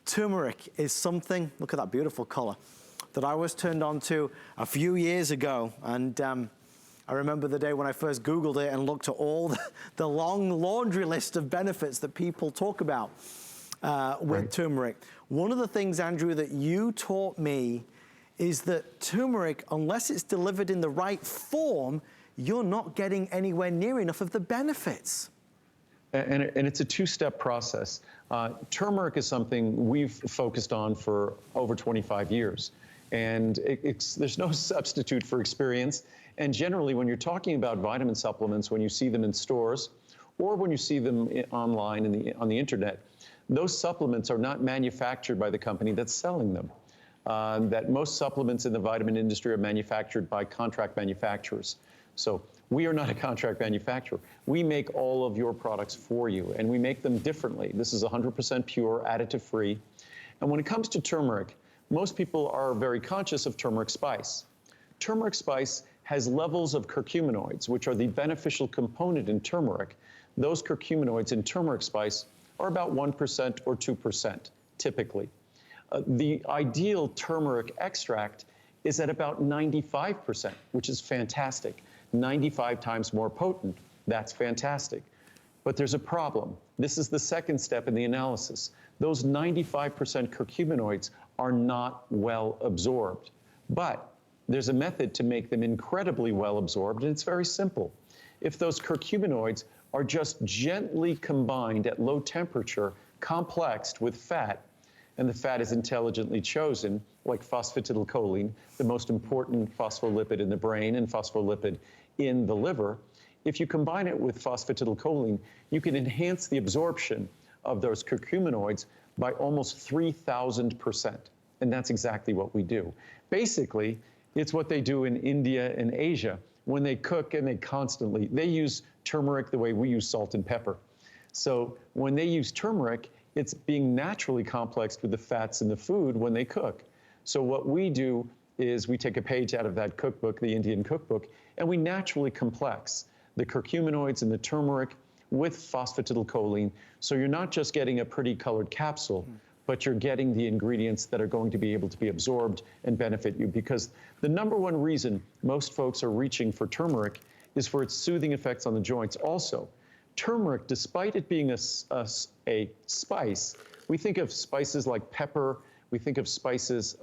turmeric is something, look at that beautiful color, that I was turned on to a few years ago. And I remember the day when I first Googled it and looked at all the long laundry list of benefits that people talk about with turmeric. One of the things, Andrew, that you taught me is that turmeric, unless it's delivered in the right form, you're not getting anywhere near enough of the benefits. And it's a two-step process. Turmeric is something we've focused on for over 25 years. And there's no substitute for experience. And generally, when you're talking about vitamin supplements, when you see them in stores or when you see them online on the internet, those supplements are not manufactured by the company that's selling them. That most supplements in the vitamin industry are manufactured by contract manufacturers. So we are not a contract manufacturer. We make all of your products for you, and we make them differently. This is 100% pure, additive-free. And when it comes to turmeric, most people are very conscious of turmeric spice. Turmeric spice has levels of curcuminoids, which are the beneficial component in turmeric. Those curcuminoids in turmeric spice are about 1% or 2%, typically. The ideal turmeric extract is at about 95%, which is fantastic. 95 times more potent, that's fantastic. But there's a problem. This is the second step in the analysis. Those 95% curcuminoids are not well absorbed. But there's a method to make them incredibly well absorbed, and it's very simple. If those curcuminoids are just gently combined at low temperature, complexed with fat, and the fat is intelligently chosen, like phosphatidylcholine, the most important phospholipid in the brain and phospholipid in the liver, if you combine it with phosphatidylcholine, you can enhance the absorption of those curcuminoids by almost 3,000%. And that's exactly what we do. Basically, it's what they do in India and Asia. When they cook, and they use turmeric the way we use salt and pepper. So when they use turmeric, it's being naturally complexed with the fats in the food when they cook. So what we do is we take a page out of that cookbook, the Indian cookbook, and we naturally complex the curcuminoids and the turmeric with phosphatidylcholine. So you're not just getting a pretty colored capsule, but you're getting the ingredients that are going to be able to be absorbed and benefit you. Because the number one reason most folks are reaching for turmeric is for its soothing effects on the joints. Also, turmeric, despite it being a spice, we think of spices like pepper, we think of spices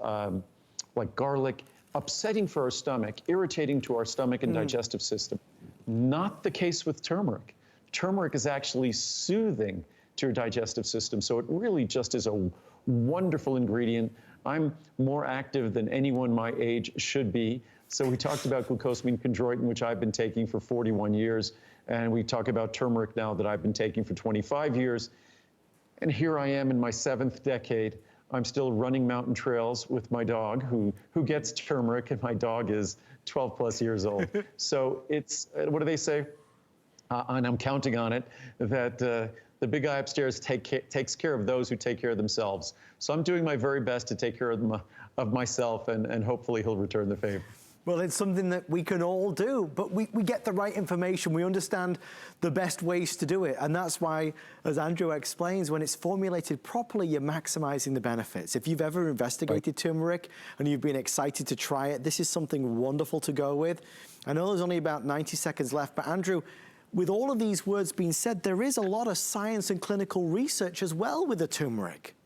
like garlic, upsetting for our stomach, irritating to our stomach and digestive system. Not the case with turmeric. Turmeric is actually soothing to your digestive system, so it really just is a wonderful ingredient. I'm more active than anyone my age should be. So we talked about glucosamine chondroitin, which I've been taking for 41 years, and we talk about turmeric now that I've been taking for 25 years. And here I am in my 7th decade. I'm still running mountain trails with my dog who gets turmeric, and my dog is 12 plus years old. So it's, what do they say? And I'm counting on it, that the big guy upstairs takes care of those who take care of themselves. So I'm doing my very best to take care of myself, and hopefully he'll return the favor. Well, it's something that we can all do, but we get the right information. We understand the best ways to do it. And that's why, as Andrew explains, when it's formulated properly, you're maximizing the benefits. If you've ever investigated turmeric and you've been excited to try it, this is something wonderful to go with. I know there's only about 90 seconds left, but Andrew, with all of these words being said, there is a lot of science and clinical research as well with the turmeric.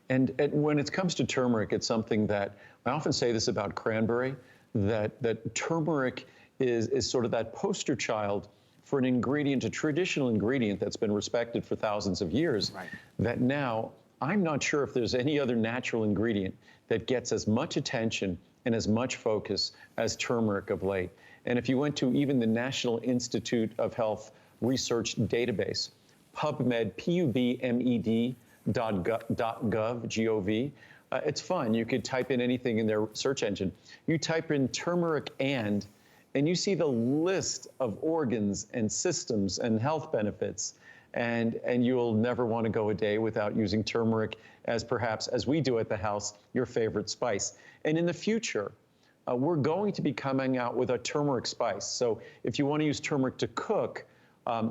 And when it comes to turmeric, it's something that, I often say this about cranberry, that turmeric is sort of that poster child for an ingredient, a traditional ingredient that's been respected for thousands of years, that now, I'm not sure if there's any other natural ingredient that gets as much attention and as much focus as turmeric of late. And if you went to even the National Institute of Health Research database, PubMed, PubMed.gov, G-O-V, it's fun. You could type in anything in their search engine. You type in turmeric and you see the list of organs and systems and health benefits. And you'll never want to go a day without using turmeric as, perhaps, as we do at the house, your favorite spice. And in the future, we're going to be coming out with a turmeric spice. So if you want to use turmeric to cook,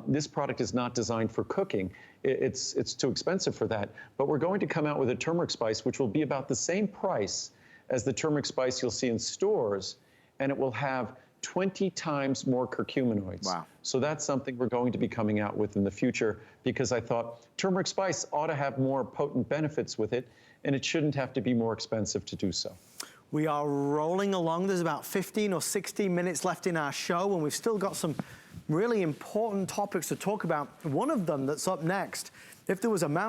This product is not designed for cooking. It's too expensive for that. But we're going to come out with a turmeric spice, which will be about the same price as the turmeric spice you'll see in stores, and it will have 20 times more curcuminoids. Wow. So that's something we're going to be coming out with in the future, because I thought turmeric spice ought to have more potent benefits with it, and it shouldn't have to be more expensive to do so. We are rolling along. There's about 15 or 16 minutes left in our show, and we've still got some really important topics to talk about. One of them that's up next, if there was a mountain